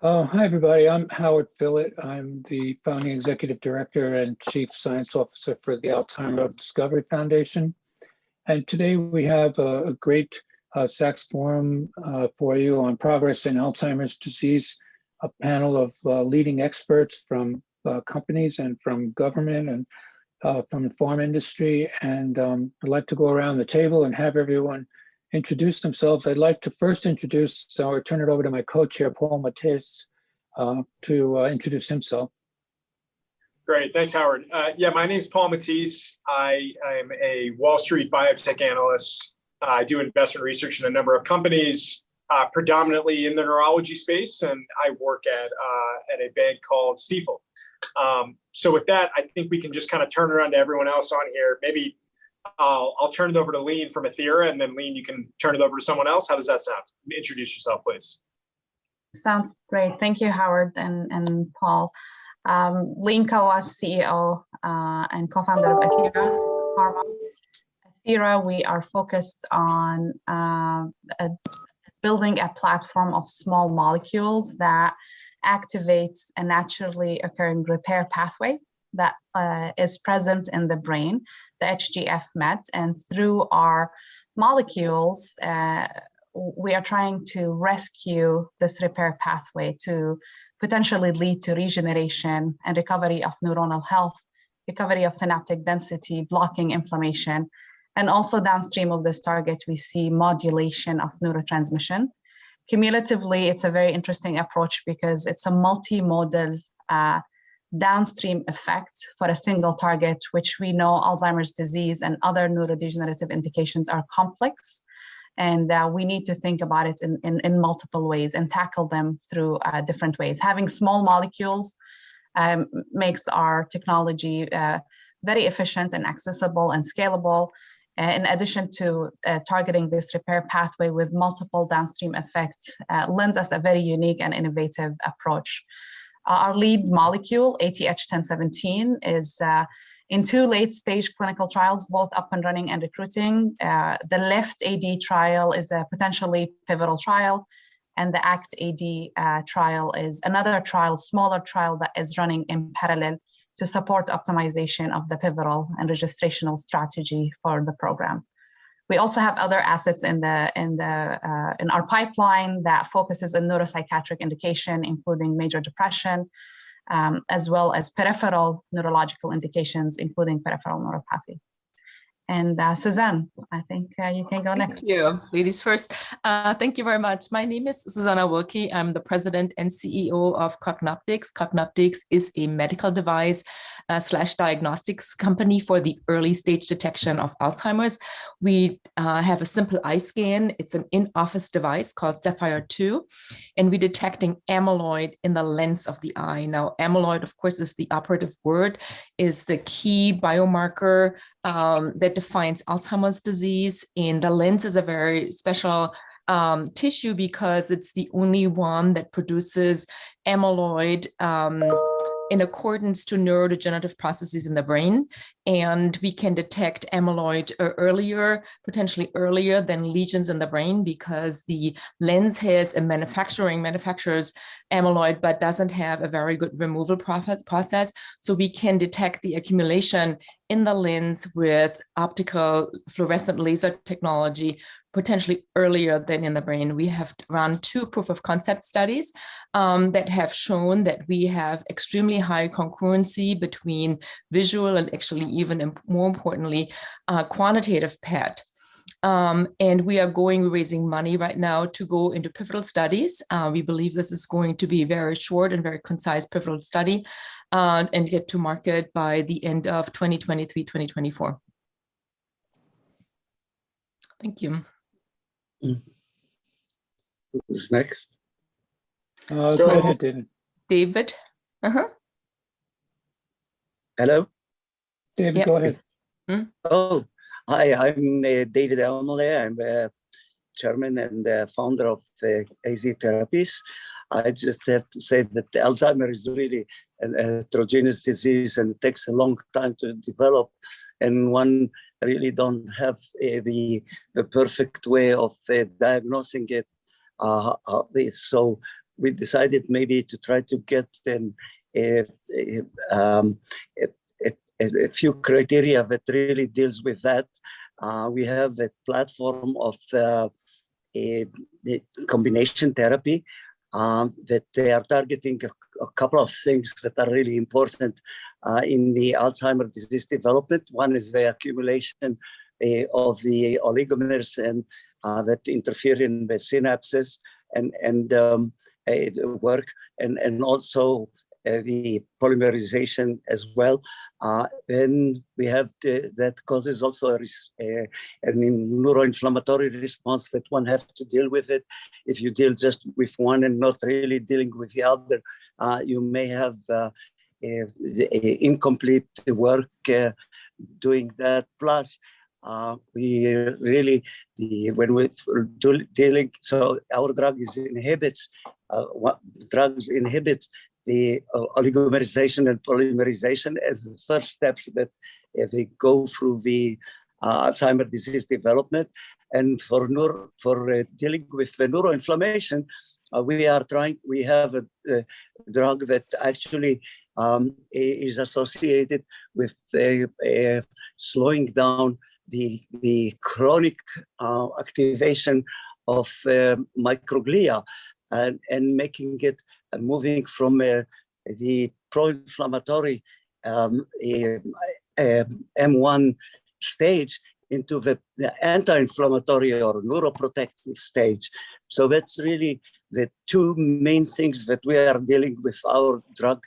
Hi, everybody. I'm Howard Fillit. I'm the founding executive director and chief science officer for the Alzheimer Discovery Foundation. And today we have a great SACS forum for you on progress in Alzheimer's disease, a panel of leading experts from companies and from government and from the pharma industry. And I'd like to go around the table and have everyone introduce themselves. I'd like to first introduce, so I'll turn it over to my co-chair, Paul Matteis, to introduce himself. Great, thanks, Howard. Yeah, my name is Paul Matteis. I am a Wall Street biotech analyst. I do investment research in a number of companies, predominantly in the neurology space, and I work at a bank called Stifel. So with that, I think we can just kind of turn around to everyone else on here. Maybe I'll turn it over to Leen from Athira, and then Leen, you can turn it over to someone else. How does that sound? Introduce yourself, please. Sounds great. Thank you, Howard and Paul. Leen Kawas, CEO and co-founder of Athira, Pharma. Athira, we are focused on building a platform of small molecules that activates a naturally occurring repair pathway that is present in the brain, the HGF-MET, and through our molecules, we are trying to rescue this repair pathway to potentially lead to regeneration and recovery of neuronal health, recovery of synaptic density, blocking inflammation, and also downstream of this target, we see modulation of neurotransmission. Cumulatively, it's a very interesting approach because it's a multimodal downstream effect for a single target, which we know Alzheimer's disease and other neurodegenerative indications are complex. And we need to think about it in multiple ways and tackle them through different ways. Having small molecules makes our technology very efficient and accessible and scalable. In addition to targeting this repair pathway with multiple downstream effects, lends us a very unique and innovative approach. Our lead molecule, ATH-1017, is in 2 late-stage clinical trials, both up and running and recruiting. The LEFT-AD trial is a potentially pivotal trial, and the ACT-AD trial is another trial, smaller trial that is running in parallel to support optimization of the pivotal and registrational strategy for the program. We also have other assets in our pipeline that focuses on neuropsychiatric indication, including major depression, as well as peripheral neurological indications, including peripheral neuropathy. And Susanne, I think you can go next. Thank you. Ladies first. Thank you very much. My name is Susanne Wilke. I'm the president and CEO of Cognoptix. Cognoptix is a medical device / diagnostics company for the early stage detection of Alzheimer's. We have a simple eye scan. It's an in-office device called Sapphire 2, and we're detecting amyloid in the lens of the eye. Now, amyloid, of course, is the operative word, is the key biomarker that defines Alzheimer's disease, and the lens is a very special tissue because it's the only one that produces amyloid in accordance to neurodegenerative processes in the brain. And we can detect amyloid earlier, potentially earlier than lesions in the brain, because the lens has a manufactures amyloid, but doesn't have a very good removal process. So we can detect the accumulation in the lens with optical fluorescent laser technology, potentially earlier than in the brain. We have run 2 proof of concept studies that have shown that we have extremely high concurrency between visual and actually even more importantly, quantitative PET. And we are raising money right now to go into pivotal studies. We believe this is going to be a very short and very concise pivotal study and get to market by the end of 2023, 2024. Thank you. Who's next? Go ahead, David. David. Hello? David, Yep. go ahead. Oh, hi, I'm David Elmaleh. I'm chairman and founder of AZTherapies. I just have to say that Alzheimer is really a heterogeneous disease and it takes a long time to develop, and one really don't have the perfect way of diagnosing it. So we decided maybe to try to get a few criteria that really deals with that. We have a platform of the combination therapy that they are targeting a couple of things that are really important in the Alzheimer's disease development. One is the accumulation of the oligomers and that interfere in the synapses and work, and also the polymerization as well. Then we have that causes also a neuroinflammatory response that one has to deal with it. If you deal just with one and not really dealing with the other, you may have incomplete work doing that. Plus, we really, when we're dealing, so our drug inhibits the oligomerization and polymerization as the first steps that they go through the Alzheimer's disease development. And for dealing with the neuroinflammation, we have a drug that actually is associated with slowing down the chronic activation of microglia and making it moving from the pro-inflammatory M1 stage into the anti-inflammatory or neuroprotective stage. So that's really the two main things that we are dealing with our drug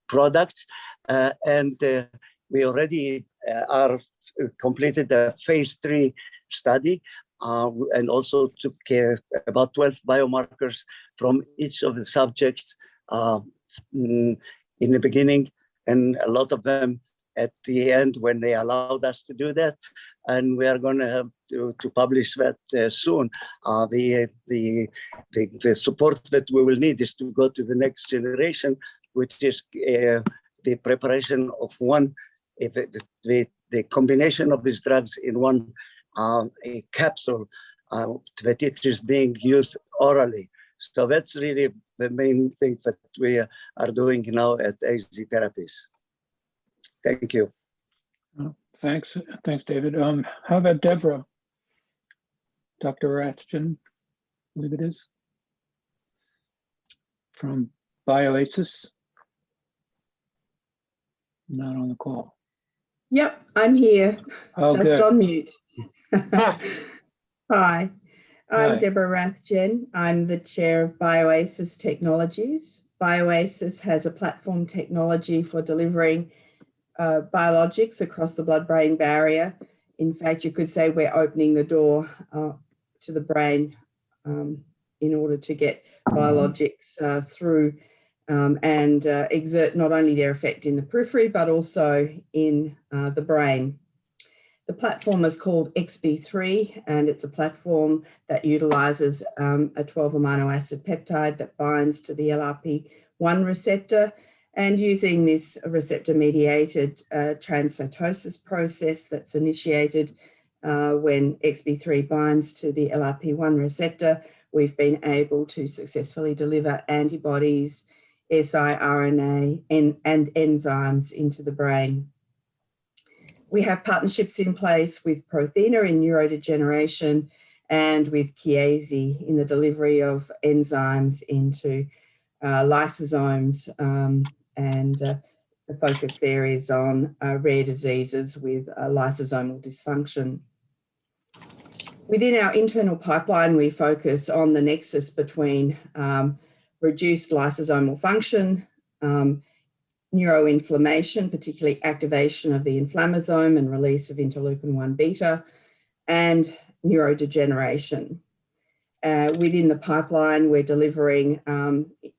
products. And we already are completed a phase 3 study and also took about 12 biomarkers from each of the subjects in the beginning, and a lot of them at the end when they allowed us to do that. And we are going to have to publish that soon. The support that we will need is to go to the next generation, which is the preparation of the combination of these drugs in one a capsule that it is being used orally. So that's really the main thing that we are doing now at AZTherapies. Thank you. Thanks, David. How about Deborah? Dr. Rathjen, I believe it is, from Bioasis. Not on the call. Yep, I'm here, just good. on mute. Hi, I'm Hi. Deborah Rathjen. I'm the chair of Bioasis Technologies. Bioasis has a platform technology for delivering biologics across the blood-brain barrier. In fact, you could say we're opening the door to the brain in order to get biologics through and exert not only their effect in the periphery, but also in the brain. The platform is called XB3, and it's a platform that utilizes a 12 amino acid peptide that binds to the LRP1 receptor. And using this receptor-mediated transcytosis process that's initiated when XB3 binds to the LRP1 receptor, we've been able to successfully deliver antibodies, siRNA, and enzymes into the brain. We have partnerships in place with Prothena in neurodegeneration and with Chiesi in the delivery of enzymes into lysosomes, and the focus there is on rare diseases with lysosomal dysfunction. Within our internal pipeline, we focus on the nexus between reduced lysosomal function, neuroinflammation, particularly activation of the inflammasome and release of interleukin-1 beta, and neurodegeneration. Within the pipeline, we're delivering,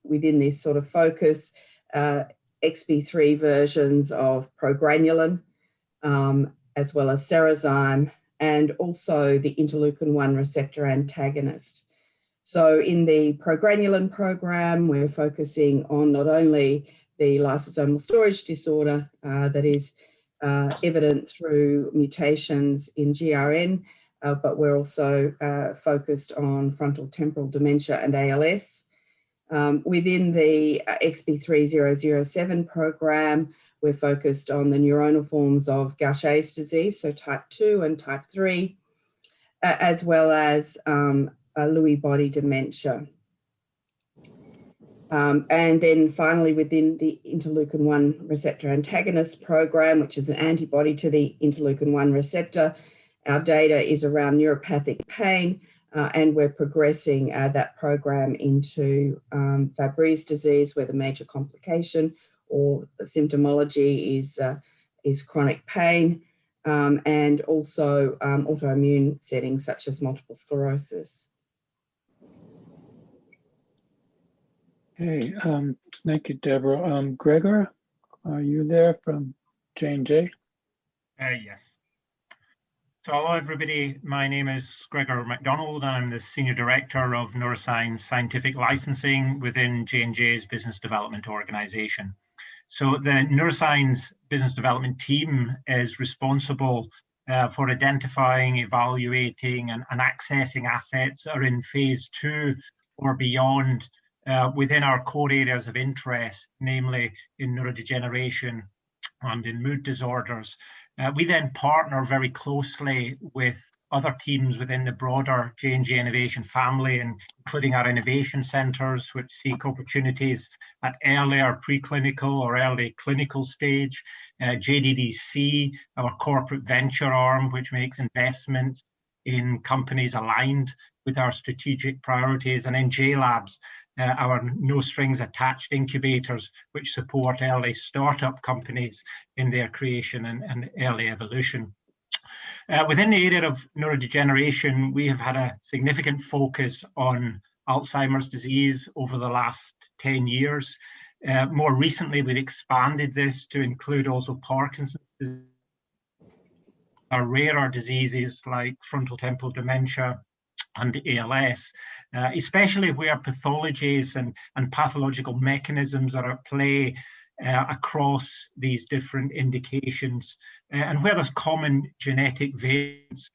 within this sort of focus, XB3 versions of progranulin, as well as Cerezyme, and also the interleukin-1 receptor antagonist. So in the progranulin program, we're focusing on not only the lysosomal storage disorder that is evident through mutations in GRN, but we're also focused on frontal temporal dementia and ALS. Within the XB3007 program, we're focused on the neuronal forms of Gaucher's disease, so type 2 and type 3, as well as Lewy body dementia. And then finally, within the interleukin-1 receptor antagonist program, which is an antibody to the interleukin-1 receptor, our data is around neuropathic pain, and we're progressing that program into Fabry's disease, where the major complication or symptomology is chronic pain, and also autoimmune settings such as multiple sclerosis. Okay, thank you, Deborah. Gregor, are you there from J&J? Yes. So hello, everybody. My name is Gregor Macdonald. I'm the Senior Director of Neuroscience Scientific Licensing within J&J's Business Development Organization. So the Neuroscience Business Development team is responsible for identifying, evaluating, and accessing assets that are in phase 2 or beyond within our core areas of interest, namely in neurodegeneration and in mood disorders. We then partner very closely with other teams within the broader J&J Innovation family, including our innovation centers, which seek opportunities at earlier preclinical or early clinical stage, JDDC, our corporate venture arm, which makes investments in companies aligned with our strategic priorities, and then J-Labs, our no strings attached incubators, which support early startup companies in their creation and early evolution. Within the area of neurodegeneration, we have had a significant focus on Alzheimer's disease over the last 10 years. More recently, we've expanded this to include also Parkinson's disease, rarer diseases like frontal temporal dementia and ALS, especially where pathologies and pathological mechanisms are at play across these different indications, and where there's common genetic variants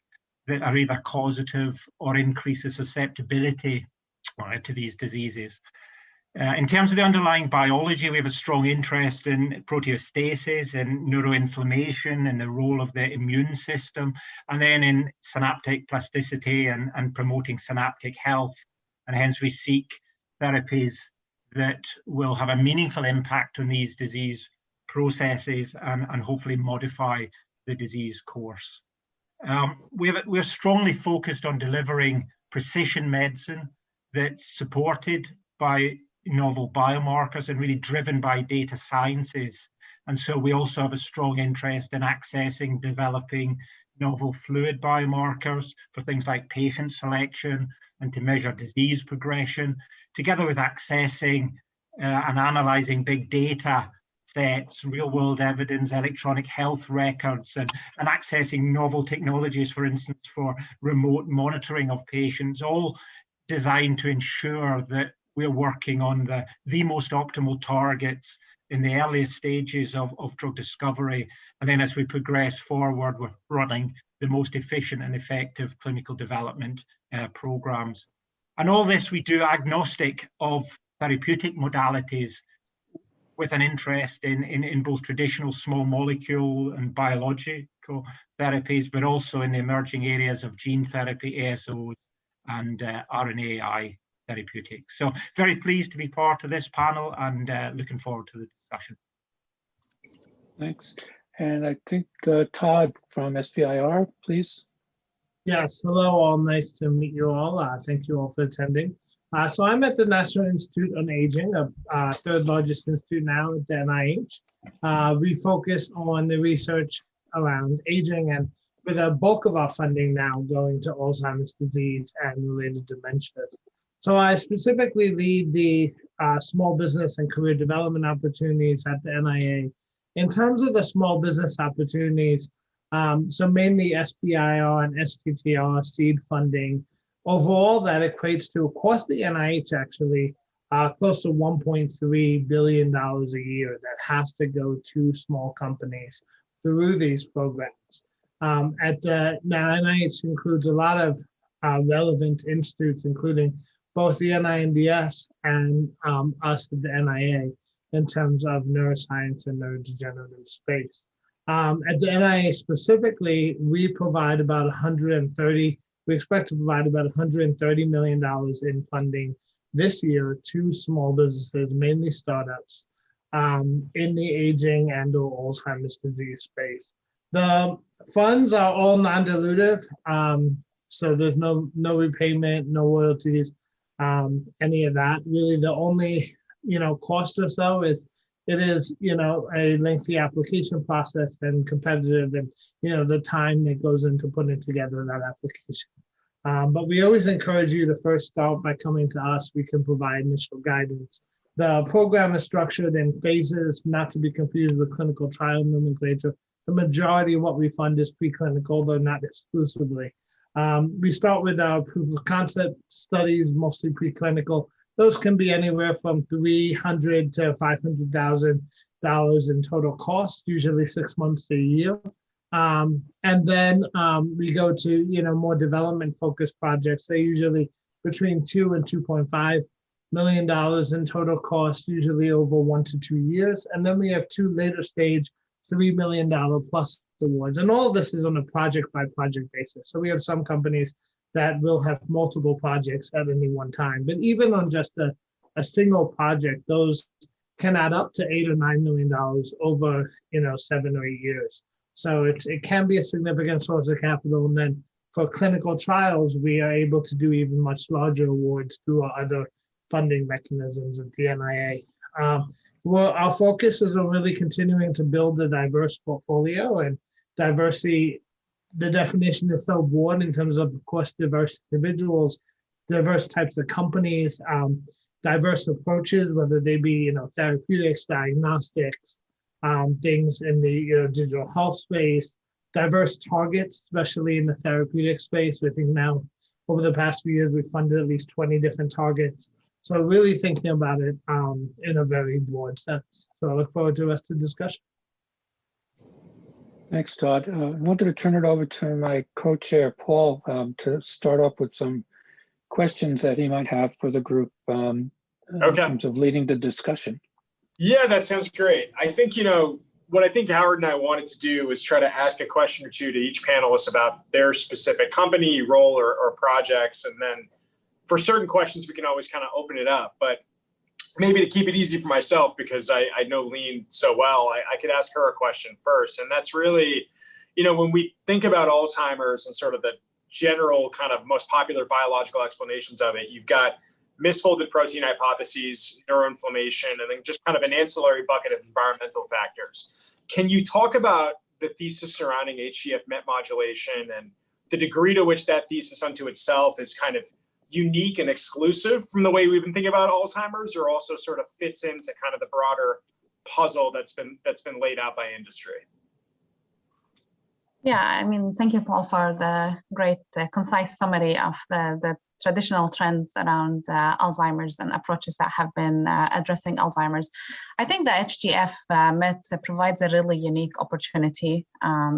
that are either causative or increase the susceptibility to these diseases. In terms of the underlying biology, we have a strong interest in proteostasis and neuroinflammation and the role of the immune system, and then in synaptic plasticity and promoting synaptic health. And hence we seek therapies that will have a meaningful impact on these disease processes and hopefully modify the disease course. We're strongly focused on delivering precision medicine that's supported by novel biomarkers and really driven by data sciences. And so we also have a strong interest in accessing, developing novel fluid biomarkers for things like patient selection and to measure disease progression, together with accessing and analyzing big data sets, real world evidence, electronic health records, and accessing novel technologies, for instance, for remote monitoring of patients, all designed to ensure that we're working on the most optimal targets in the earliest stages of drug discovery. And then as we progress forward, we're running the most efficient and effective clinical development programs. And all this we do agnostic of therapeutic modalities, with an interest in both traditional small molecule and biological therapies, but also in the emerging areas of gene therapy, ASOs, and RNAi therapeutics. So very pleased to be part of this panel and looking forward to the discussion. Thanks. And I think Todd from SBIR, please. Yes, hello all, nice to meet you all. Thank you all for attending. So I'm at the National Institute on Aging, the third largest institute now at the NIH. We focus on the research around aging, and with a bulk of our funding now going to Alzheimer's disease and related dementias. So I specifically lead the small business and career development opportunities at the NIA. In terms of the small business opportunities, so mainly SBIR and STTR seed funding, overall that equates to, across the NIH actually, close to $1.3 billion a year that has to go to small companies through these programs. At the NIH includes a lot of relevant institutes, including both the NINDS and us at the NIA in terms of neuroscience and neurodegenerative space. At the NIA specifically, we provide about we expect to provide about $130 million in funding this year to small businesses, mainly startups, in the aging and or Alzheimer's disease space. The funds are all non-dilutive, so there's no repayment, no royalties, any of that. Really, the only cost or so is it is a lengthy application process and competitive, and the time that goes into putting together that application. But we always encourage you to first start by coming to us. We can provide initial guidance. The program is structured in phases, not to be confused with clinical trial nomenclature. The majority of what we fund is preclinical, though not exclusively. We start with our proof of concept studies, mostly preclinical. Those can be anywhere from $300,000 to $500,000 in total cost, usually 6 months to a year. And then we go to more development-focused projects. They're usually between $2 and $2.5 million in total cost, usually over 1 to 2 years. And then we have 2 later stage $3 million plus awards. And all of this is on a project-by-project basis. So we have some companies that will have multiple projects at any one time. But even on just a single project, those can add up to $8 or $9 million over 7 or 8 years. So it can be a significant source of capital. And then for clinical trials, we are able to do even much larger awards through our other funding mechanisms at the NIA. Our focus is on really continuing to build a diverse portfolio, and diversity, the definition is so broad in terms of course, diverse individuals, diverse types of companies, diverse approaches, whether they be, therapeutics, diagnostics, things in the digital health space, diverse targets, especially in the therapeutic space. I think now over the past few years, we've funded at least 20 different targets. So really thinking about it in a very broad sense. So I look forward to the rest of the discussion. Thanks, Todd. I wanted to turn it over to my co-chair, Paul, to start off with some questions that he might have for the group in terms of leading the discussion. Yeah, that sounds great. I think, what I think Howard and I wanted to do is try to ask a question or two to each panelist about their specific company, role, or projects. And then for certain questions, we can always kind of open it up. But maybe to keep it easy for myself, because I know Leen so well, I could ask her a question first. And that's really, when we think about Alzheimer's and sort of the general kind of most popular biological explanations of it, you've got misfolded protein hypotheses, neuroinflammation, and then just kind of an ancillary bucket of environmental factors. Can you talk about the thesis surrounding HGF-MET modulation and the degree to which that thesis unto itself is kind of unique and exclusive from the way we've been thinking about Alzheimer's, or also sort of fits into kind of the broader puzzle that's been laid out by industry? Yeah, thank you, Paul, for the great concise summary of the traditional trends around Alzheimer's and approaches that have been addressing Alzheimer's. I think the HGF-MET provides a really unique opportunity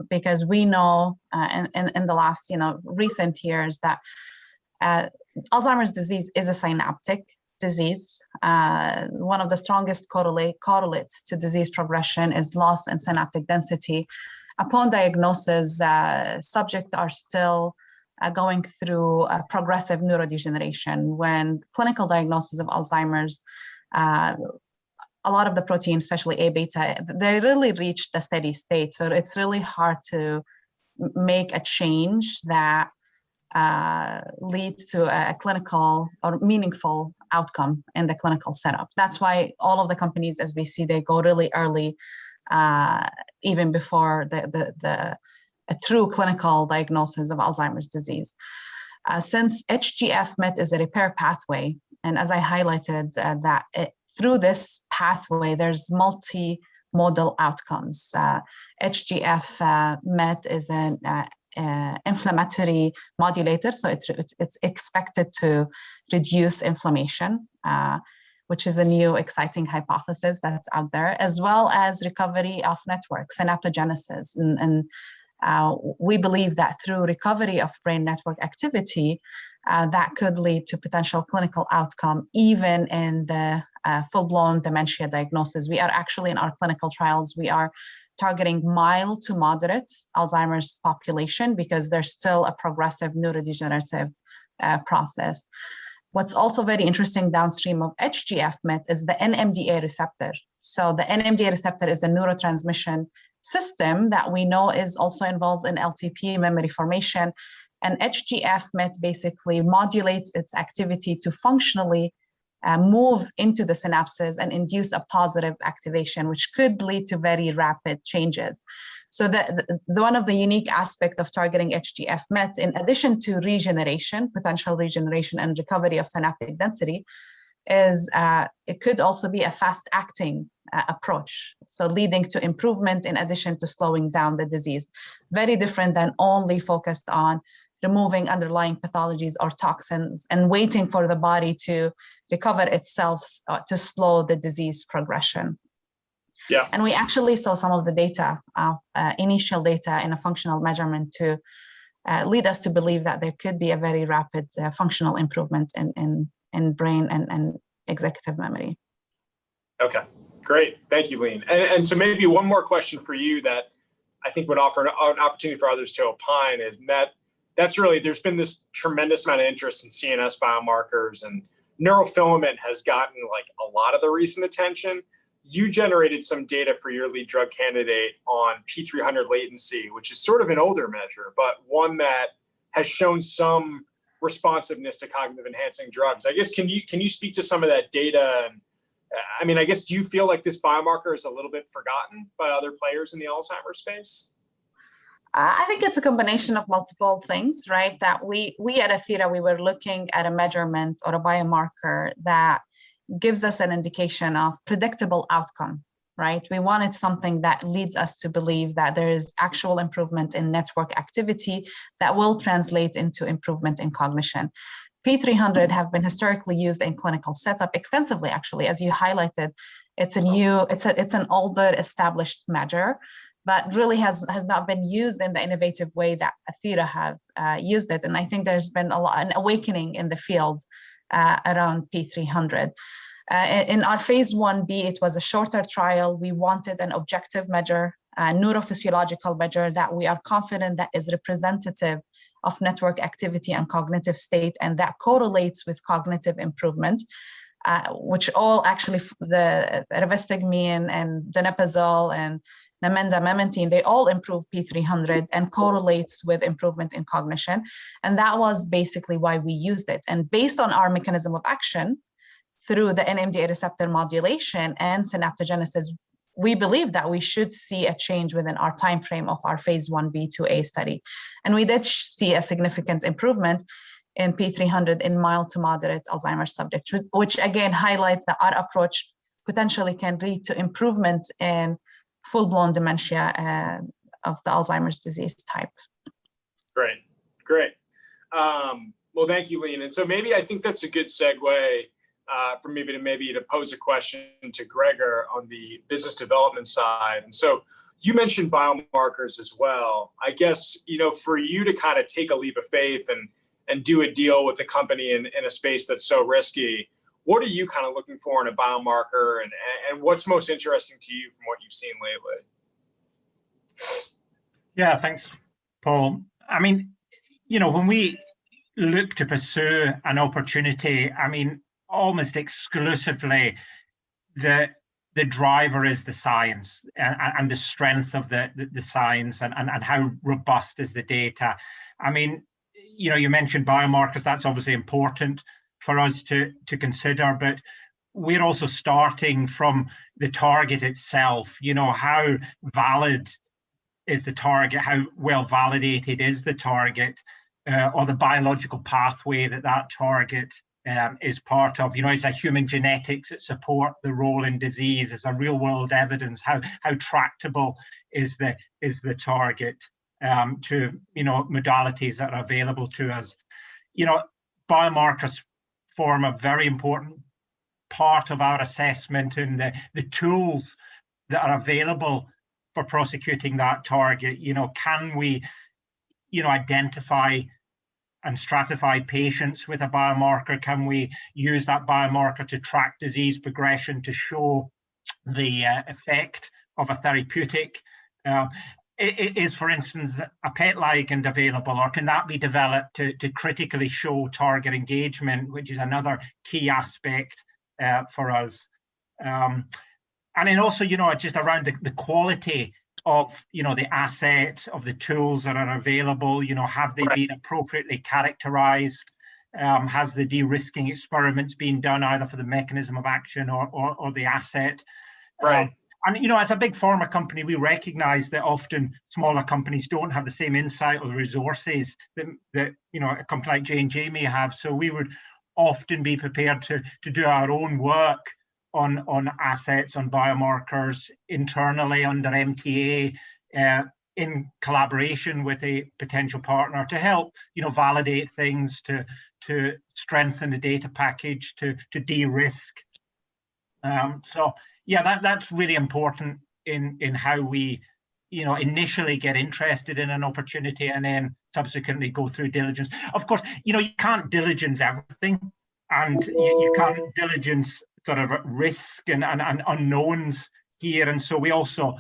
because we know in the last recent years that Alzheimer's disease is a synaptic disease. One of the strongest correlates to disease progression is loss in synaptic density. Upon diagnosis, subjects are still going through progressive neurodegeneration. When clinical diagnosis of Alzheimer's, a lot of the proteins, especially A-beta, they really reach the steady state. So it's really hard to make a change that leads to a clinical or meaningful outcome in the clinical setup. That's why all of the companies, as we see, they go really early, even before a true clinical diagnosis of Alzheimer's disease. Since HGF-MET is a repair pathway, and as I highlighted, through this pathway, there's multimodal outcomes. HGF-MET is an inflammatory modulator, so it's expected to reduce inflammation, which is a new exciting hypothesis that's out there, as well as recovery of network synaptogenesis and we believe that through recovery of brain network activity, that could lead to potential clinical outcome, even in the full-blown dementia diagnosis. We are actually in our clinical trials, we are targeting mild to moderate Alzheimer's population because there's still a progressive neurodegenerative process. What's also very interesting downstream of HGF/MET is the NMDA receptor. So the NMDA receptor is a neurotransmission system that we know is also involved in LTP memory formation. And HGF/MET basically modulates its activity to functionally move into the synapses and induce a positive activation, which could lead to very rapid changes. So one of the unique aspects of targeting HGF/MET, in addition to regeneration, potential regeneration and recovery of synaptic density, is it could also be a fast-acting approach, so leading to improvement in addition to slowing down the disease. Very different than only focused on removing underlying pathologies or toxins and waiting for the body to recover itself to slow the disease progression. Yeah. And we actually saw some of the data, initial data in a functional measurement to lead us to believe that there could be a very rapid functional improvement in brain and executive memory. Okay, great. Thank you, Leen. And so maybe one more question for you that I think would offer an opportunity for others to opine is that's really, there's been this tremendous amount of interest in CNS biomarkers, and neurofilament has gotten like a lot of the recent attention. You generated some data for your lead drug candidate on P300 latency, which is sort of an older measure, but one that has shown some responsiveness to cognitive enhancing drugs. I guess, can you speak to some of that data? And I mean, I guess, do you feel like this biomarker is a little bit forgotten by other players in the Alzheimer's space? I think it's a combination of multiple things, right? That we at Athira, we were looking at a measurement or a biomarker that gives us an indication of predictable outcome, right? We wanted something that leads us to believe that there is actual improvement in network activity that will translate into improvement in cognition. P300 have been historically used in clinical setup extensively, actually, as you highlighted. It's an older established measure, but really has not been used in the innovative way that Athira have used it. And I think there's been an awakening in the field around P300. In our phase 1b, it was a shorter trial. We wanted an objective measure, a neurophysiological measure that we are confident that is representative of network activity and cognitive state, and that correlates with cognitive improvement, which all actually, the rivastigmine and donepezil and namenda memantine, they all improve P300 and correlates with improvement in cognition. And that was basically why we used it. And based on our mechanism of action, through the NMDA receptor modulation and synaptogenesis, we believe that we should see a change within our time frame of our phase 1b/2a study. And we did see a significant improvement in P300 in mild to moderate Alzheimer's subjects, which again highlights that our approach potentially can lead to improvement in full-blown dementia of the Alzheimer's disease type. Great. Well, thank you, Leen. And so maybe I think that's a good segue for maybe to pose a question to Gregor on the business development side. And so you mentioned biomarkers as well. I guess, for you to kind of take a leap of faith and do a deal with a company in a space that's so risky, what are you kind of looking for in a biomarker, and what's most interesting to you from what you've seen lately? Yeah, thanks, Paul. I mean, when we look to pursue an opportunity, I mean, almost exclusively the driver is the science and the strength of the science and how robust is the data. I mean, you mentioned biomarkers, that's obviously important for us to consider, but we're also starting from the target itself. How valid is the target, how well validated is the target, or the biological pathway that target is part of. Is there human genetics that support the role in disease? Is there real world evidence? How tractable is the target to modalities that are available to us? Biomarkers form a very important part of our assessment, and the tools that are available for prosecuting that target. Can we, identify and stratify patients with a biomarker? Can we use that biomarker to track disease progression to show the effect of a therapeutic? Is, for instance, a PET ligand available, or can that be developed to critically show target engagement, which is another key aspect for us? And then also, just around the quality of, the asset, of the tools that are available, have they been appropriately characterized? Has the de-risking experiments been done either for the mechanism of action or the asset? Right. And, as a big pharma company, we recognize that often smaller companies don't have the same insight or resources that a company like J&J may have. So we would often be prepared to do our own work on assets, on biomarkers internally under MTA, in collaboration with a potential partner to help, validate things, to strengthen the data package, to de-risk. So yeah, that's really important in how we, initially get interested in an opportunity and then subsequently go through diligence. Of course, you can't diligence everything, and you can't diligence sort of risk and unknowns here. And so we also,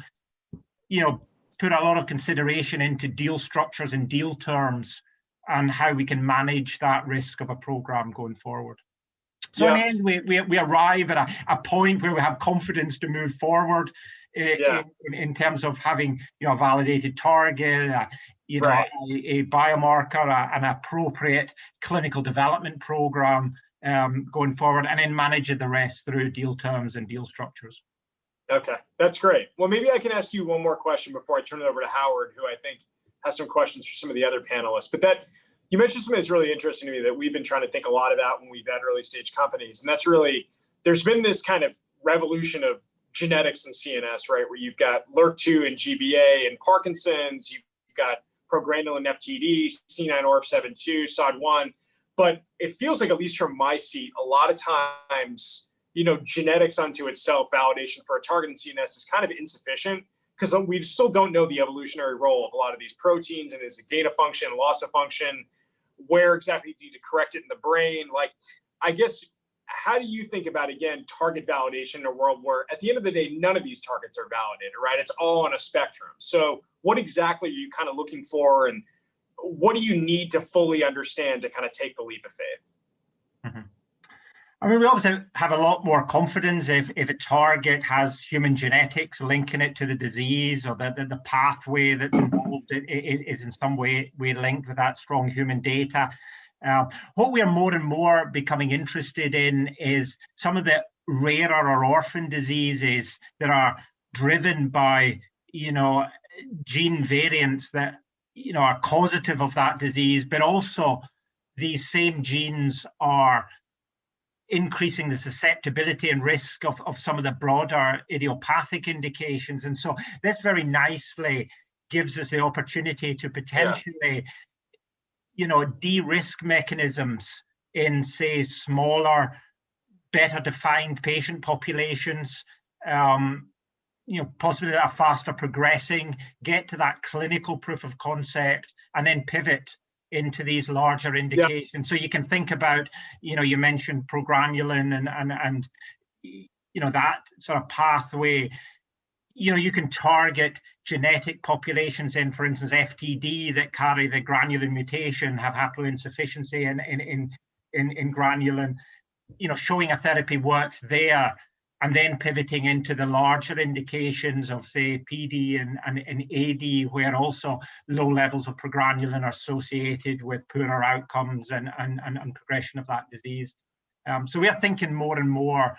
put a lot of consideration into deal structures and deal terms and how we can manage that risk of a program going forward. So in the end, we arrive at a point where we have confidence to move forward in terms of having, a validated target, a biomarker, an appropriate clinical development program going forward, and then managing the rest through deal terms and deal structures. Okay, that's great. Well, maybe I can ask you one more question before I turn it over to Howard, who I think has some questions for some of the other panelists. But that you mentioned something that's really interesting to me that we've been trying to think a lot about when we've had early stage companies. And that's really, there's been this kind of revolution of genetics and CNS, right? Where you've got LRRK2 and GBA and Parkinson's, you've got progranulin FTD, C9orf72, SOD1. But it feels like, at least from my seat, a lot of times, genetics unto itself, validation for a target in CNS is kind of insufficient, because we still don't know the evolutionary role of a lot of these proteins, and is it gain of function, loss of function, where exactly do you need to correct it in the brain? Like, I guess, how do you think about, again, target validation in a world where at the end of the day, none of these targets are validated, right? It's all on a spectrum. So what exactly are you kind of looking for, and what do you need to fully understand to kind of take the leap of faith? Mm-hmm. I mean, we obviously have a lot more confidence if a target has human genetics linking it to the disease, or the pathway that's involved is in some way linked with that strong human data. What we are more and more becoming interested in is some of the rarer or orphan diseases that are driven by, gene variants that, are causative of that disease, but also these same genes are increasing the susceptibility and risk of some of the broader idiopathic indications. And so this very nicely gives us the opportunity to potentially, de-risk mechanisms in, say, smaller, better defined patient populations, possibly that are faster progressing, get to that clinical proof of concept, and then pivot into these larger indications. Yeah. So you can think about, you mentioned progranulin and that sort of pathway. You can target genetic populations in, for instance, FTD that carry the granulin mutation, have haploinsufficiency in granulin, showing a therapy works there, and then pivoting into the larger indications of, say, PD and AD, where also low levels of progranulin are associated with poorer outcomes and progression of that disease. So we are thinking more and more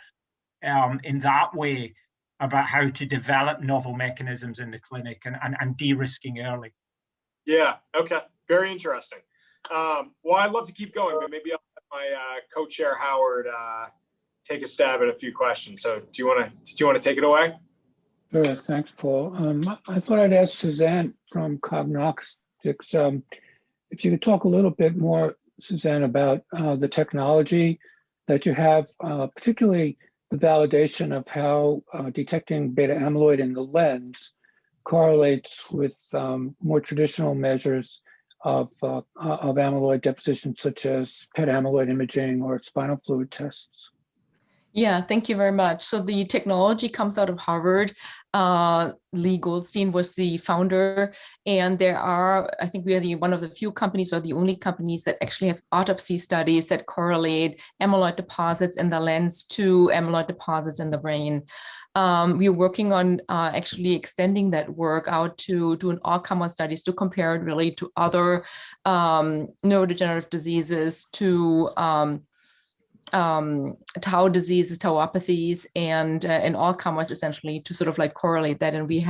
in that way about how to develop novel mechanisms in the clinic and de-risking early. Yeah, okay, very interesting. Well, I'd love to keep going, but maybe I'll let my co-chair Howard take a stab at a few questions. So do you want to take it away? Sure, thanks, Paul. I thought I'd ask Susanne from Cognoptix, if you could talk a little bit more, Susanne, about the technology that you have, particularly the validation of how detecting beta amyloid in the lens correlates with more traditional measures of amyloid deposition, such as PET amyloid imaging or spinal fluid tests? Yeah, thank you very much. So the technology comes out of Harvard. Lee Goldstein was the founder, and there are, I think we are one of the few companies or the only companies that actually have autopsy studies that correlate amyloid deposits in the lens to amyloid deposits in the brain. We're working on actually extending that work out to doing all-comer studies to compare it really to other neurodegenerative diseases, to tau diseases, tauopathies, and all comers essentially to sort of like correlate that. And we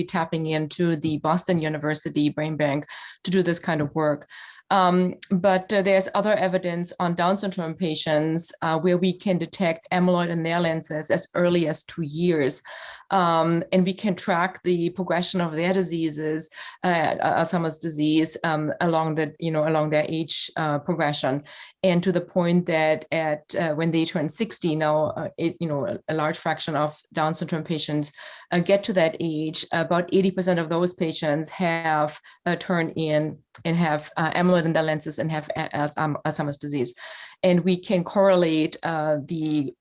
tapping into the Boston University Brain Bank to do this kind of work. But there's other evidence on Down syndrome patients where we can detect amyloid in their lenses as early as 2 years. And we can track the progression of their diseases, Alzheimer's disease, along their age progression. And to the point that when they turn 60 now, a large fraction of Down syndrome patients get to that age. About 80% of those patients have turned in and have amyloid in their lenses and have Alzheimer's disease. And we can correlate the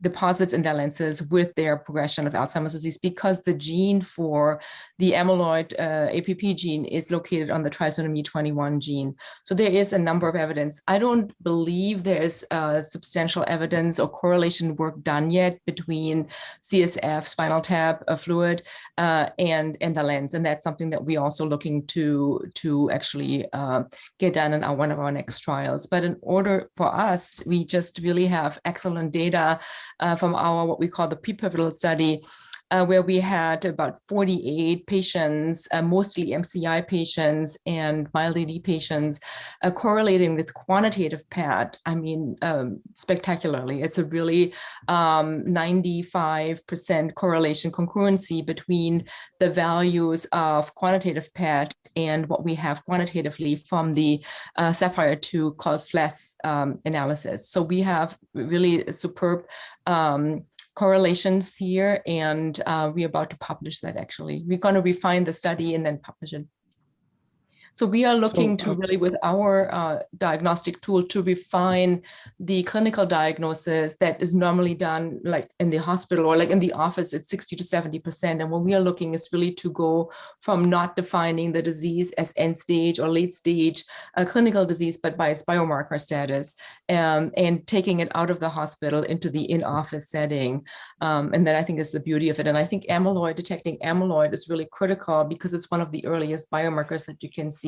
deposits in their lenses with their progression of Alzheimer's disease because the gene for the amyloid APP gene is located on the trisomy 21 gene. So there is a number of evidence. I don't believe there's substantial evidence or correlation work done yet between CSF, spinal tap fluid, and the lens. And that's something that we're also looking to actually get done in one of our next trials. But in order for us, we just really have excellent data from our what we call the pre-pivotal study, where we had about 48 patients, mostly MCI patients and mild AD patients, correlating with quantitative PET. I mean, spectacularly. It's a really 95% correlation concurrency between the values of quantitative PET and what we have quantitatively from the Sapphire 2 called FLES analysis. So we have really superb correlations here, and we're about to publish that actually. We're going to refine the study and then publish it. So we are looking to really, with our diagnostic tool, to refine the clinical diagnosis that is normally done like in the hospital or like in the office at 60 to 70%. And what we are looking is really to go from not defining the disease as end stage or late stage clinical disease, but by its biomarker status, and taking it out of the hospital into the in-office setting. And that I think is the beauty of it. And I think detecting amyloid is really critical because it's one of the earliest biomarkers that you can see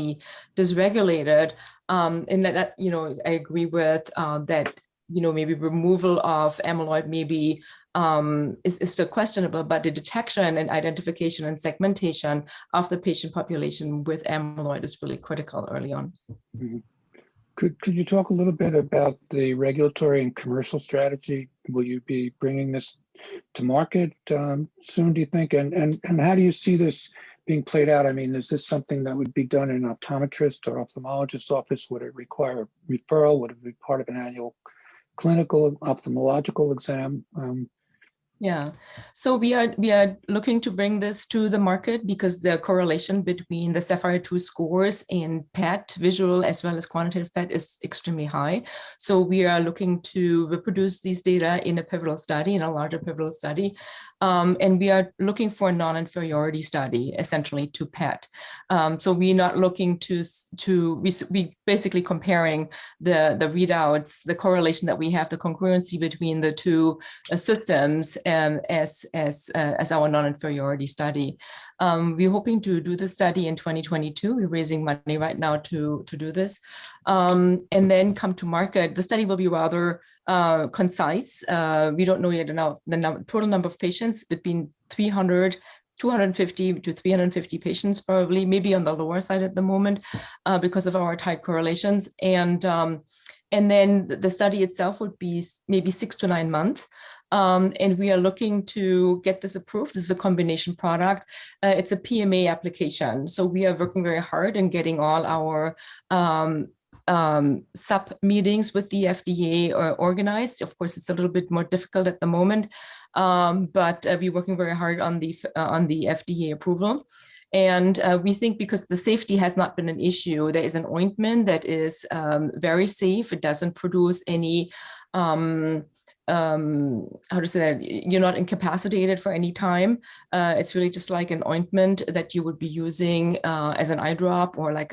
dysregulated, and that I agree with that maybe removal of amyloid maybe is still questionable, but the detection and identification and segmentation of the patient population with amyloid is really critical early on. Mm-hmm. Could you talk a little bit about the regulatory and commercial strategy? Will you be bringing this to market soon, do you think? And how do you see this being played out? I mean, is this something that would be done in an optometrist or ophthalmologist's office? Would it require a referral? Would it be part of an annual clinical ophthalmological exam? Yeah, so we are looking to bring this to the market because the correlation between the Sapphire 2 scores and PET, visual as well as quantitative PET, is extremely high. So we are looking to reproduce these data in a pivotal study, in a larger pivotal study. And we are looking for a non-inferiority study, essentially, to PET. So we're not looking we basically comparing the readouts, the correlation that we have, the congruency between the two systems as our non-inferiority study. We're hoping to do the study in 2022. We're raising money right now to do this, and then come to market. The study will be rather concise. We don't know yet the total number of patients, between 250 to 350 patients, probably, maybe on the lower side at the moment because of our tight correlations. And then the study itself would be maybe 6 to 9 months. And we are looking to get this approved. This is a combination product. It's a PMA application. So we are working very hard in getting all our sub meetings with the FDA are organized. Of course, it's a little bit more difficult at the moment, but we're working very hard on the FDA approval. And we think because the safety has not been an issue, there is an ointment that is very safe. It doesn't produce any how to say that, you're not incapacitated for any time. It's really just like an ointment that you would be using as an eye drop, or like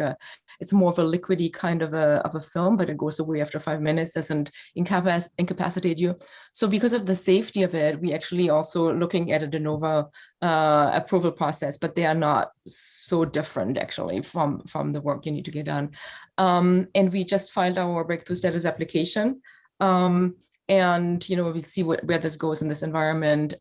it's more of a liquidy kind of a film, but it goes away after 5 minutes, doesn't incapacitate you. So because of the safety of it, we actually also looking at a de novo approval process, but they are not so different actually from the work you need to get done. And we just filed our breakthrough status application. And we see where this goes in this environment.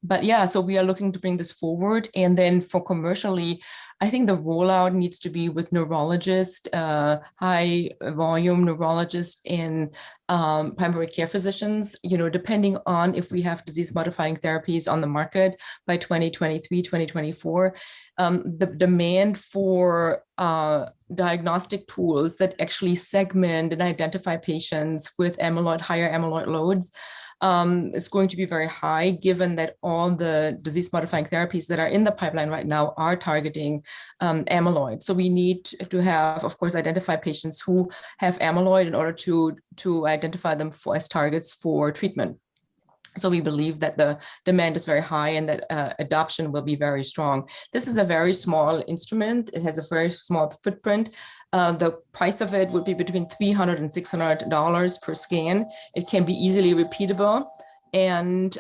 But yeah, so we are looking to bring this forward. And then for commercially, I think the rollout needs to be with neurologists, high volume neurologists and primary care physicians, depending on if we have disease modifying therapies on the market by 2023, 2024. The demand for diagnostic tools that actually segment and identify patients with higher amyloid loads is going to be very high, given that all the disease modifying therapies that are in the pipeline right now are targeting amyloid. So we need to have, of course, identify patients who have amyloid in order to identify them as targets for treatment. So we believe that the demand is very high and that adoption will be very strong. This is a very small instrument. It has a very small footprint. The price of it would be between $300 and $600 per scan. It can be easily repeatable. And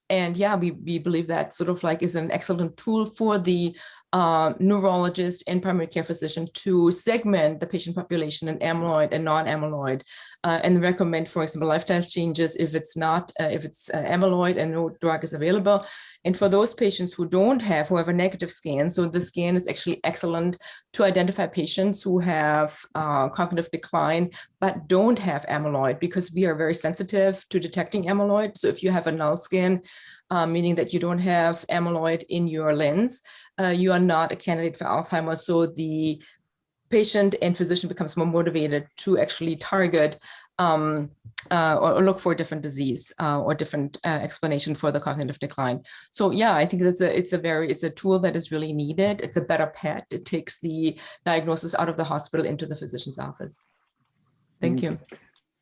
yeah, we believe that sort of like is an excellent tool for the neurologist and primary care physician to segment the patient population in amyloid and non-amyloid, and recommend, for example, lifestyle changes if it's amyloid and no drug is available. And for those patients who have a negative scan, so the scan is actually excellent to identify patients who have cognitive decline but don't have amyloid, because we are very sensitive to detecting amyloid. So if you have a null scan, meaning that you don't have amyloid in your lens, you are not a candidate for Alzheimer's. So the patient and physician becomes more motivated to actually target or look for a different disease or different explanation for the cognitive decline. So yeah, I think it's a tool that is really needed. It's a better pet. It takes the diagnosis out of the hospital into the physician's office. Thank you.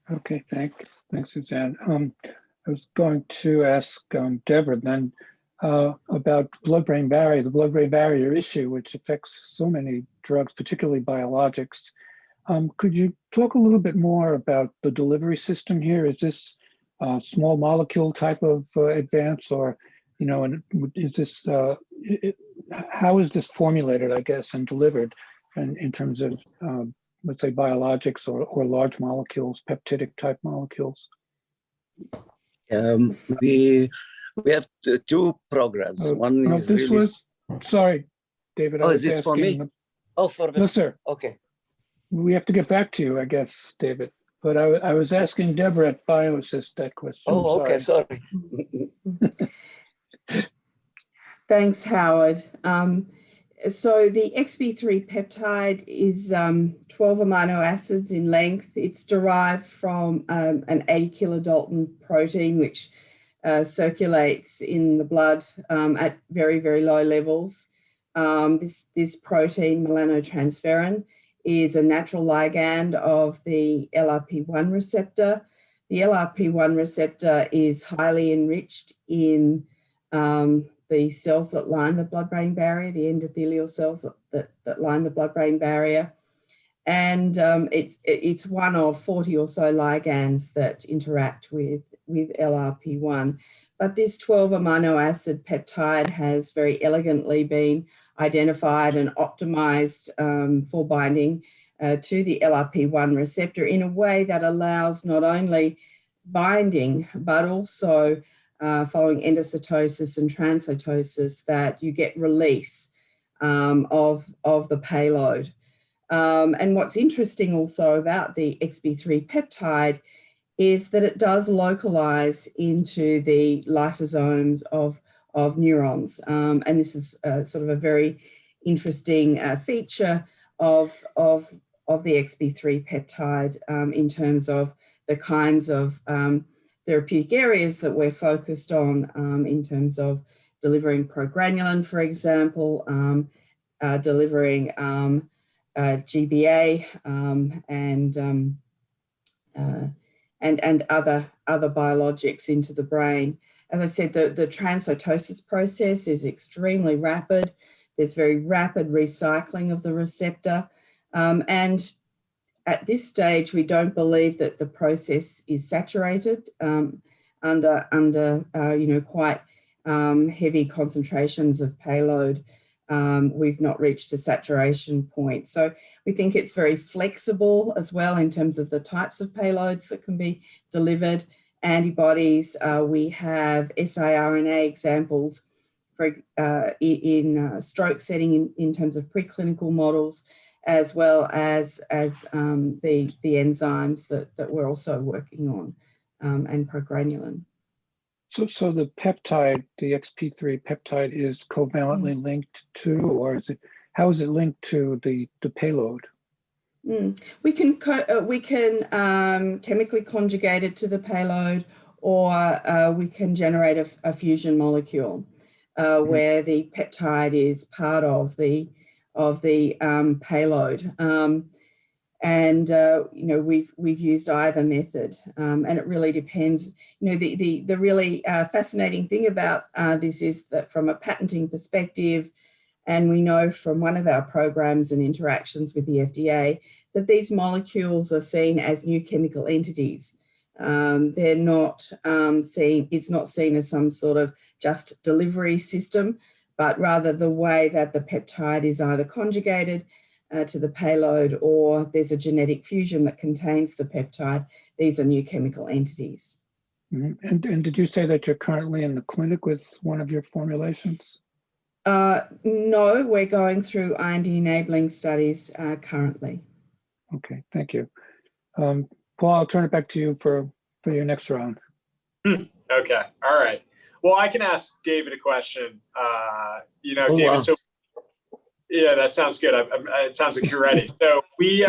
Okay, thanks, Susanne. I was going to ask Deborah then about the blood-brain barrier issue, which affects so many drugs, particularly biologics. Could you talk a little bit more about the delivery system here? Is this a small molecule type of advance, or, and is this, how is this formulated, I guess, and delivered in terms of, let's say, biologics or large molecules, peptidic type molecules? We have two programs. One is this really... sorry, David. Oh, is this for me? No, sir. Okay. We have to get back to you, I guess, David. But I was asking Deborah at Bioasis that question. Oh, okay, sorry. Thanks, Howard. So the XB3 peptide is 12 amino acids in length. It's derived from an 80 kilodalton protein, which circulates in the blood at very, very low levels. This protein, melanotransferrin, is a natural ligand of the LRP1 receptor. The LRP1 receptor is highly enriched in the cells that line the blood-brain barrier, the endothelial cells that line the blood-brain barrier. And it's one of 40 or so ligands that interact with LRP1. But this 12 amino acid peptide has very elegantly been identified and optimized for binding to the LRP1 receptor in a way that allows not only binding, but also following endocytosis and transcytosis, that you get release of the payload. And what's interesting also about the XB3 peptide is that it does localize into the lysosomes of neurons. And this is sort of a very interesting feature of the XP3 peptide in terms of the kinds of therapeutic areas that we're focused on in terms of delivering progranulin, for example, delivering GBA and other biologics into the brain. As I said, the transcytosis process is extremely rapid. There's very rapid recycling of the receptor. And at this stage, we don't believe that the process is saturated under quite heavy concentrations of payload. We've not reached a saturation point. So we think it's very flexible as well in terms of the types of payloads that can be delivered. Antibodies, we have siRNA examples for, in stroke setting in terms of preclinical models, as well as the enzymes that we're also working on and progranulin. So the peptide, the XP3 peptide, is covalently linked to, or is it? How is it linked to the payload? We can chemically conjugate it to the payload, or we can generate a fusion molecule where the peptide is part of the payload. We've used either method, and it really depends. The really fascinating thing about this is that from a patenting perspective, and we know from one of our programs and interactions with the FDA that these molecules are seen as new chemical entities. They're not seen. It's not seen as some sort of just delivery system, but rather the way that the peptide is either conjugated to the payload, or there's a genetic fusion that contains the peptide. These are new chemical entities. And did you say that you're currently in the clinic with one of your formulations? No, we're going through IND-enabling studies currently. Okay, thank you. Paul, I'll turn it back to you for your next round. Okay, all right. Well, I can ask David a question. David, wow. So yeah, that sounds good. It sounds like you're ready. So we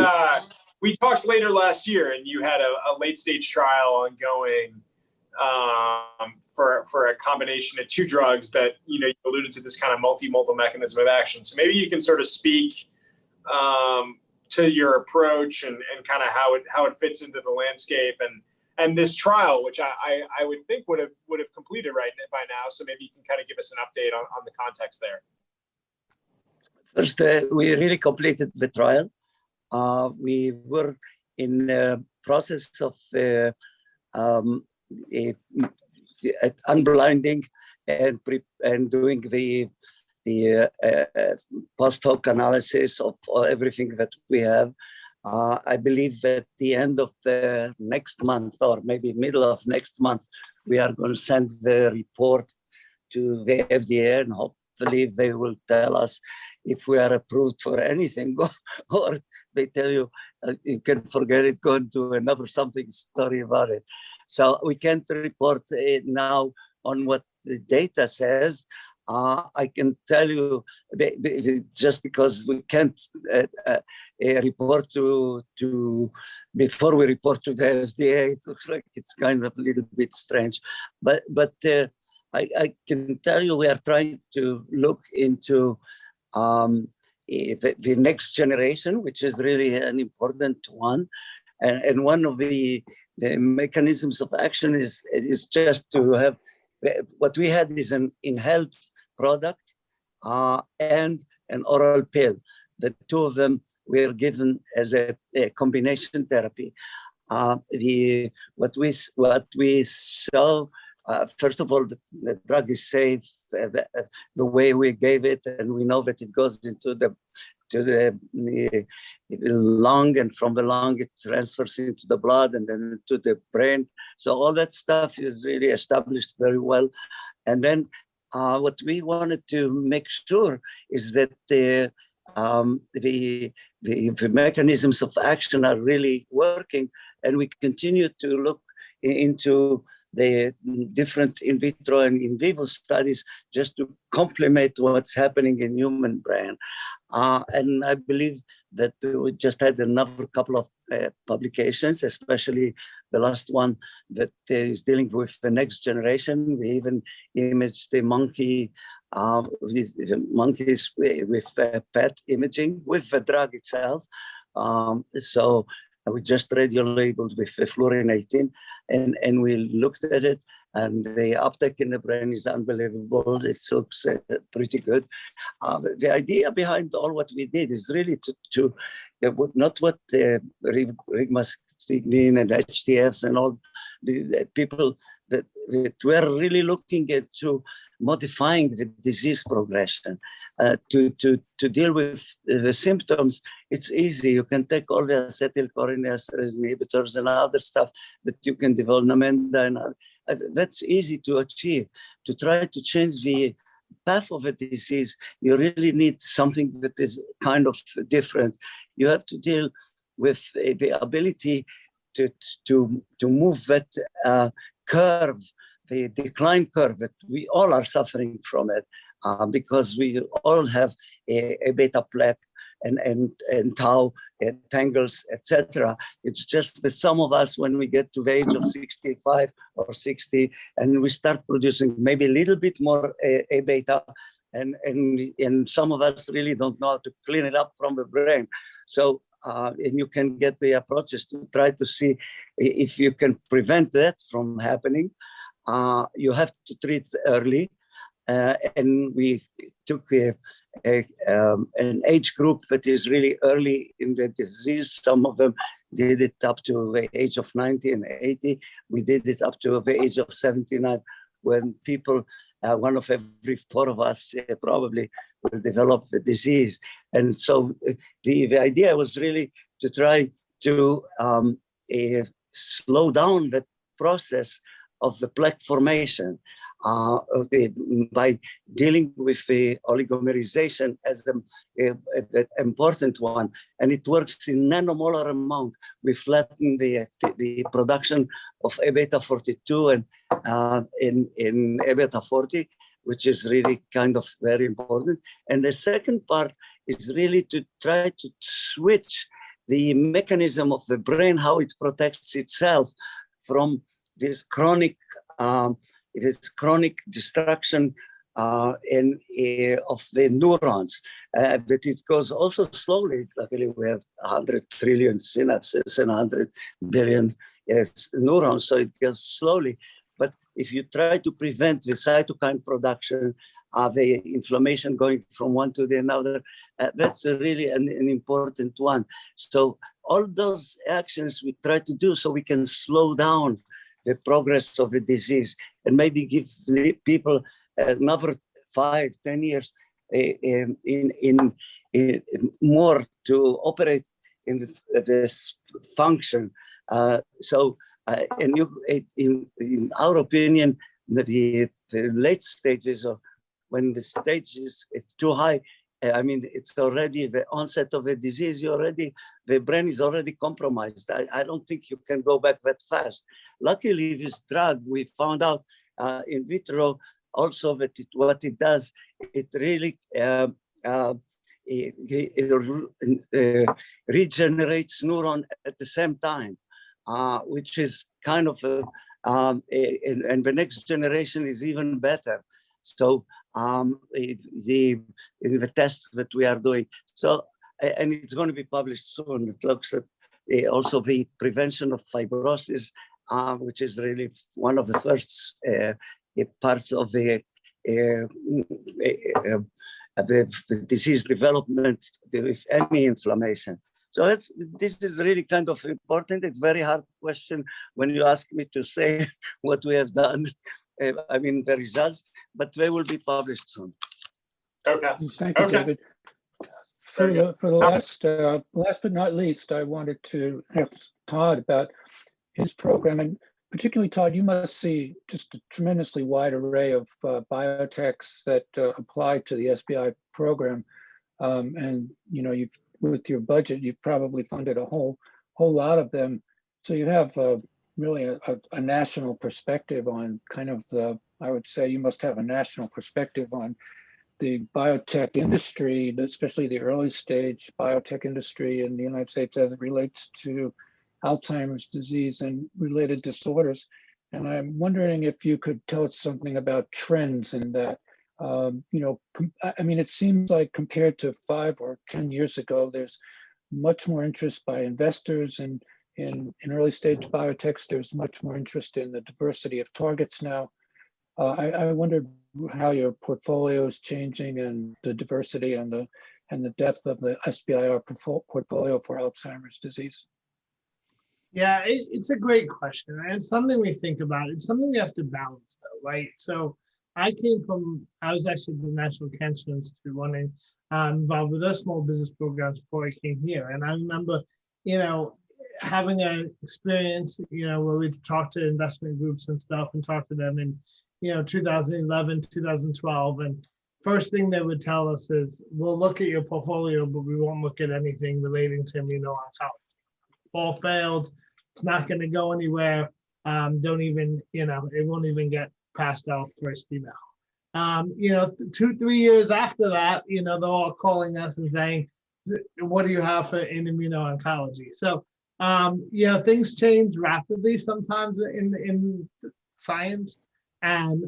talked later last year, and you had a late stage trial ongoing for a combination of two drugs that you alluded to, this kind of multimodal mechanism of action. So maybe you can sort of speak to your approach and kind of how it fits into the landscape and this trial, which I would think would have completed right by now. So maybe you can kind of give us an update on the context there. First, we really completed the trial. We were in the process of unblinding and doing the post hoc analysis of everything that we have. I believe at the end of the next month, or maybe middle of next month, we are going to send the report to the FDA, and hopefully they will tell us if we are approved for anything, or they tell you you can forget it, go and do another something story about it. So we can't report now on what the data says. I can tell you, just because we can't report to before we report to the FDA, it looks like it's kind of a little bit strange. But I can tell you we are trying to look into the next generation, which is really an important one. And one of the mechanisms of action is just to have, what we had is an inhaled product and an oral pill. The two of them were given as a combination therapy. What we saw, first of all, the drug is safe the way we gave it, and we know that it goes into the lung, and from the lung it transfers into the blood and then to the brain. So all that stuff is really established very well. And then what we wanted to make sure is that the mechanisms of action are really working, and we continue to look into the different in vitro and in vivo studies just to complement what's happening in human brain. And I believe that we just had another couple of publications, especially the last one that is dealing with the next generation. We even imaged the monkey, monkeys with PET imaging with the drug itself. So we just radio-labeled with fluorinating, and we looked at it, and the uptake in the brain is unbelievable. It looks pretty good. The idea behind all what we did is really to not what Rigmastigmine and HTFs and all the people that were really looking into modifying the disease progression. To deal with the symptoms, it's easy. You can take all the acetylcholinesterase inhibitors and other stuff that you can develop, Namenda, and that's easy to achieve. To try to change the path of a disease, you really need something that is kind of different. You have to deal with the ability to move that curve, the decline curve that we all are suffering from it, because we all have a beta plaque and tau tangles, etc. It's just that some of us, when we get to the age of 65 or 60, and we start producing maybe a little bit more A beta, and some of us really don't know how to clean it up from the brain. So, and you can get the approaches to try to see if you can prevent that from happening. You have to treat early. And we took an age group that is really early in the disease. Some of them did it up to the age of 90 and 80. We did it up to the age of 79, when people, one of every 4 of us probably will develop the disease. And so the idea was really to try to slow down the process of the plaque formation. By dealing with the oligomerization as an important one, and it works in nanomolar amount. We flatten the production of A beta 42 and in A beta 40, which is really kind of very important. And the second part is really to try to switch the mechanism of the brain, how it protects itself from this chronic destruction of the neurons, but it goes also slowly. Luckily, we have 100 trillion synapses and 100 billion neurons, so it goes slowly. But if you try to prevent the cytokine production, the inflammation going from one to the another, that's really an important one. So all those actions we try to do so we can slow down the progress of the disease, and maybe give people another 5-10 years in more to operate in this function. In our opinion, the late stages of when the stage is too high, I mean, it's already the onset of a disease. The brain is already compromised. I don't think you can go back that fast. Luckily, this drug, we found out in vitro also that what it does, it really regenerates neuron at the same time, which is kind of and the next generation is even better. So in the tests that we are doing. So, and it's going to be published soon. It looks at also the prevention of fibrosis, which is really one of the first parts of the disease development with any inflammation. So this is really kind of important. It's a very hard question when you ask me to say what we have done. I mean, the results, but they will be published soon. Okay. Thank you, David. For the last but not least, I wanted to ask Todd about his program, and particularly Todd, you must see just a tremendously wide array of biotechs that apply to the SBI program, and you've with your budget, you've probably funded a whole lot of them. So you have really a national perspective on kind of I would say you must have a national perspective on the biotech industry, especially the early stage biotech industry in the United States as it relates to Alzheimer's disease and related disorders. And I'm wondering if you could tell us something about trends in that. I mean, it seems like compared to 5 or 10 years ago, there's much more interest by investors in early stage biotechs. There's much more interest in the diversity of targets now. I wondered how your portfolio is changing and the diversity and the depth of the SBIR portfolio for Alzheimer's disease. Yeah, it's a great question, and it's something we think about. It's something we have to balance, though, right? So I was actually at the National Cancer Institute running, involved with their small business programs before I came here. And I remember, having an experience, where we'd talk to investment groups and stuff and talk to them in, 2011, 2012. And first thing they would tell us is, we'll look at your portfolio, but we won't look at anything relating to immuno-oncology. All failed. It's not going to go anywhere. Don't even, it won't even get passed out first email. 2-3 years after that, they're all calling us and saying, what do you have in immuno-oncology? So, things change rapidly sometimes in science, and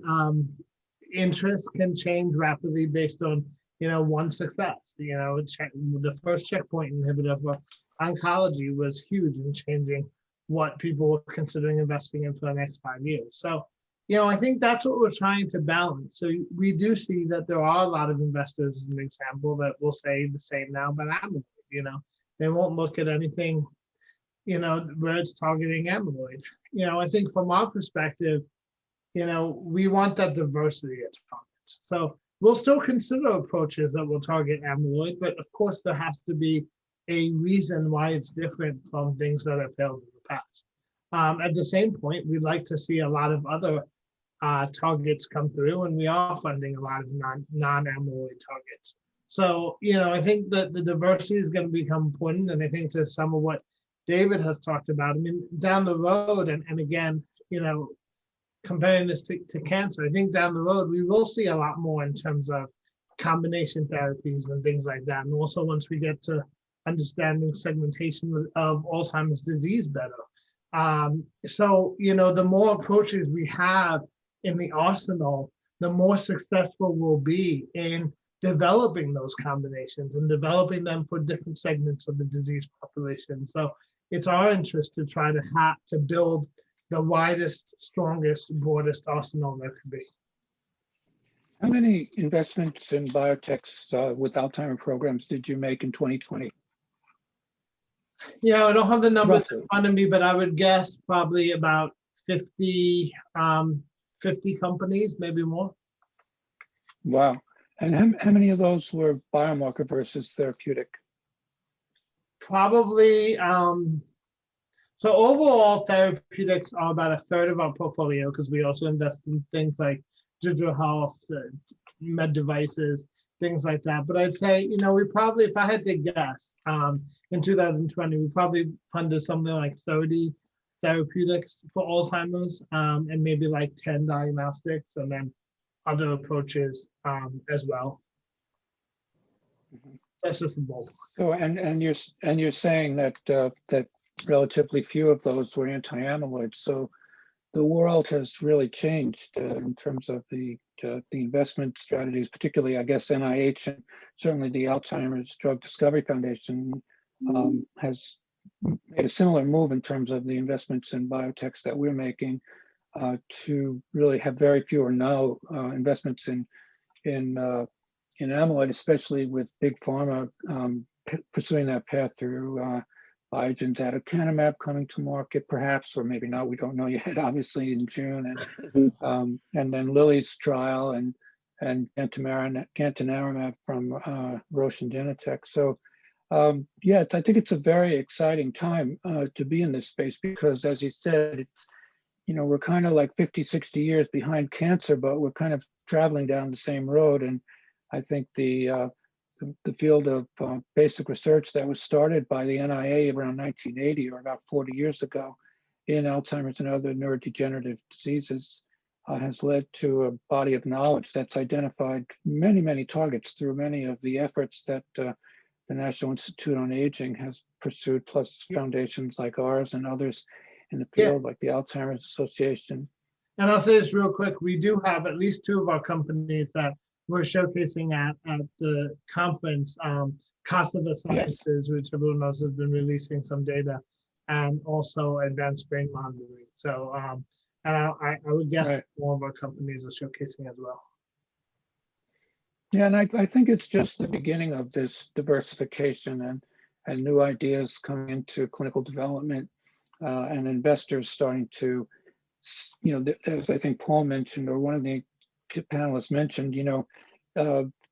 interest can change rapidly based on, one success. The first checkpoint inhibitor for oncology was huge in changing what people were considering investing in for the next 5 years. So, I think that's what we're trying to balance. So we do see that there are a lot of investors, as an example, that will say the same now about amyloid. They won't look at anything, where it's targeting amyloid. I think from our perspective, we want that diversity of targets. So we'll still consider approaches that will target amyloid, but of course there has to be a reason why it's different from things that have failed in the past. At the same point, we'd like to see a lot of other targets come through, and we are funding a lot of non-amyloid targets. So, I think that the diversity is going to become important, and I think to some of what David has talked about, I mean, down the road, and again, comparing this to cancer, I think down the road, we will see a lot more in terms of combination therapies and things like that. And also once we get to understanding segmentation of Alzheimer's disease better. So, the more approaches we have in the arsenal, the more successful we'll be in developing those combinations and developing them for different segments of the disease population. So it's our interest to try to build the widest, strongest, broadest arsenal there could be. How many investments in biotechs with Alzheimer programs did you make in 2020? Yeah, I don't have the numbers Roughly in front of me, but I would guess probably about 50 companies, maybe more. Wow. And how many of those were biomarker versus therapeutic? Probably, so overall therapeutics are about 1/3 of our portfolio, because we also invest in things like digital health, med devices, things like that. But I'd say, we probably, if I had to guess, in 2020, we probably funded something like 30 therapeutics for Alzheimer's, and maybe like 10 diagnostics, and then other approaches as well. That's just a bulk. So, and you're saying that that relatively few of those were anti-amyloid. So the world has really changed in terms of the investment strategies, particularly, I guess, NIH and certainly the Alzheimer's Drug Discovery Foundation has made a similar move in terms of the investments in biotechs that we're making to really have very few or no investments in amyloid, especially with big pharma pursuing that path through Biogen's aducanumab coming to market, perhaps, or maybe not. We don't know yet. Obviously, in June, and then Lilly's trial and gantenerumab from Roche and Genentech. So, yeah, I think it's a very exciting time to be in this space because, as you said, it's we're kind of like 50, 60 years behind cancer, but we're kind of traveling down the same road. And I think the field of basic research that was started by the NIA around 1980 or about 40 years ago in Alzheimer's and other neurodegenerative diseases has led to a body of knowledge that's identified many, many targets through many of the efforts that the National Institute on Aging has pursued, plus foundations like ours and others in the field, like the Alzheimer's Association. And I'll say this real quick. We do have at least 2 of our companies that we're showcasing at the conference. Cognoptix Sciences, which everyone knows has been releasing some data, and also advanced brain monitoring. So, and I would guess more of our companies are showcasing as well. Yeah, and I think it's just the beginning of this diversification and new ideas coming into clinical development, and investors starting to, as I think Paul mentioned, or one of the panelists mentioned,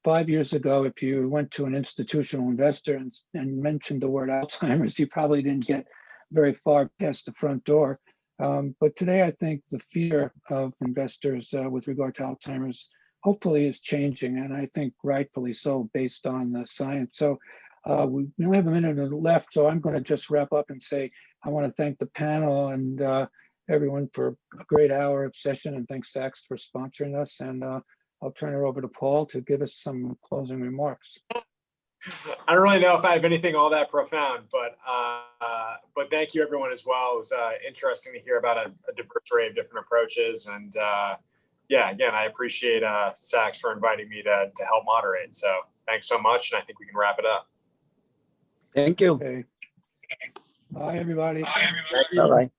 5 years ago, if you went to an institutional investor and mentioned the word Alzheimer's, you probably didn't get very far past the front door. But today, I think the fear of investors with regard to Alzheimer's hopefully is changing, and I think rightfully so, based on the science. So we only have a minute left, so I'm going to just wrap up and say I want to thank the panel and everyone for a great hour of session, and thanks Sachs for sponsoring us. And I'll turn it over to Paul to give us some closing remarks. I don't really know if I have anything all that profound, but thank you everyone as well. It was interesting to hear about a diverse array of different approaches, and yeah, again, I appreciate Sachs for inviting me to help moderate. So thanks so much, and I think we can wrap it up. Thank you. Okay. Bye, everybody. Bye-bye.